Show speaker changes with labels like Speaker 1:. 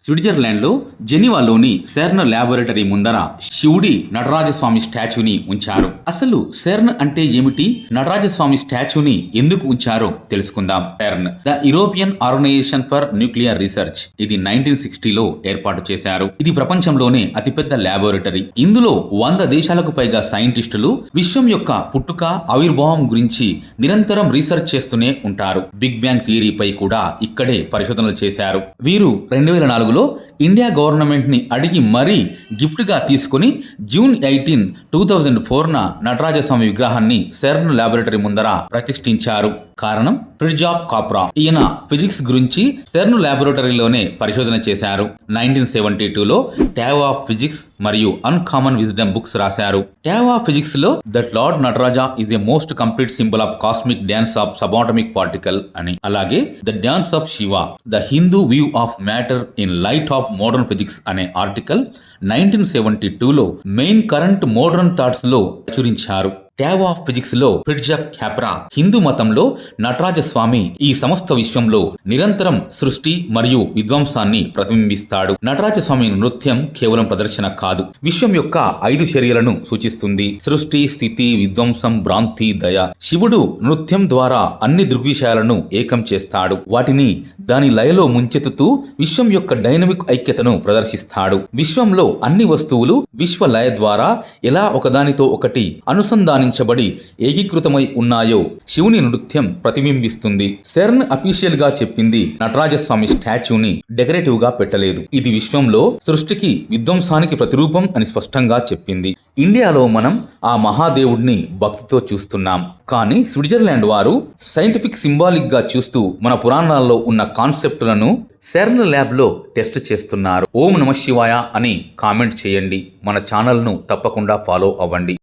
Speaker 1: Switzerland లో జెనీవాలోని CERN laboratory ముందర శివుడి నటరాజస్వామి స్టాచ్యూని ఉంచారు. అసలు సెర్న్ అంటే ఏమిటి, నటరాజస్వామి స్టాచ్యూని ఎందుకు ఉంచారో తెలుసుకుందాం. CERN the European Organization for Nuclear Research, ఇది 1960లో ఏర్పాటు చేశారు. ఇది ప్రపంచంలోనే అతిపెద్ద ల్యాబొరేటరీ. ఇందులో 100 దేశాలకు పైగా సైంటిస్టులు విశ్వం యొక్క పుట్టుక, ఆవిర్భావం గురించి నిరంతరం రీసెర్చ్ చేస్తూనే ఉంటారు. బిగ్ బ్యాంగ్ థియరీపై కూడా ఇక్కడే పరిశోధనలు చేశారు. వీరు 2004లో ఇండియా గవర్నమెంట్ ని అడిగి మరీ గిఫ్ట్ గా తీసుకుని జూన్ 18, 2004న నటరాజస్వామి విగ్రహాన్ని సెర్న్ ల్యాబొరేటరీ ముందర ప్రతిష్ఠించారు. కారణం ఫ్రిడ్జాక్ కాప్రా. ఈయన ఫిజిక్స్ గురించి సెర్న్ ల్యాబొరేటరీలోనే పరిశోధన చేశారు. 1972లో ట్యావ్ ఆఫ్ ఫిజిక్స్ మరియు అన్కామన్ విజ్డమ్ బుక్స్ రాశారు. ట్యావ్ ఆఫ్ ఫిజిక్స్ లో that Lord Nataraja is a most complete symbol of cosmic dance of subatomic particle అని, అలాగే the dance of Shiva, the Hindu view of matter in light of modern physics అనే article 1972లో main current modern thoughts లో ప్రచురించారు. ట్యావ్ of physics లో ఫ్రిడ్జాక్ కాప్రా హిందూ మతంలో నటరాజస్వామి ఈ సమస్త విశ్వంలో నిరంతరం సృష్టి మరియు విధ్వంసాన్ని ప్రతిబింబిస్తాడు. నటరాజస్వామి నృత్యం కేవలం ప్రదర్శన కాదు, విశ్వం యొక్క 5 చర్యలను సూచిస్తుంది: సృష్టి, స్థితి, విధ్వంసం, భ్రాంతి, దయ. శివుడు నృత్యం ద్వారా అన్ని దృగ్విషయాలను ఏకం చేస్తాడు, వాటిని దాని లయలో ముంచెత్తుతూ విశ్వం యొక్క డైనమిక్ ఐక్యతను ప్రదర్శిస్తాడు. విశ్వంలో అన్ని వస్తువులు విశ్వ లయ ద్వారా ఎలా ఒకదానితో ఒకటి అనుసంధానించబడి ఏకీకృతమై ఉన్నాయో శివుని నృత్యం ప్రతిబింబిస్తుంది. సెర్న్ అఫీషియల్ గా చెప్పింది నటరాజస్వామి స్టాచ్యూని డెకరేటివ్ గా పెట్టలేదు, ఇది విశ్వంలో సృష్టికి, విధ్వంసానికి ప్రతిరూపం అని స్పష్టంగా చెప్పింది. ఇండియాలో మనం ఆ మహాదేవుడిని భక్తితో చూస్తున్నాం, కానీ స్విట్జర్లాండ్ వారు సైంటిఫిక్ సింబాలిక్ గా చూస్తూ మన పురాణాల్లో ఉన్న కాన్సెప్టులను సెర్న్ ల్యాబ్ లో టెస్ట్ చేస్తున్నారు. ఓం నమః శివాయ అని కామెంట్ చేయండి. మన ఛానల్ ను తప్పకుండా ఫాలో అవ్వండి.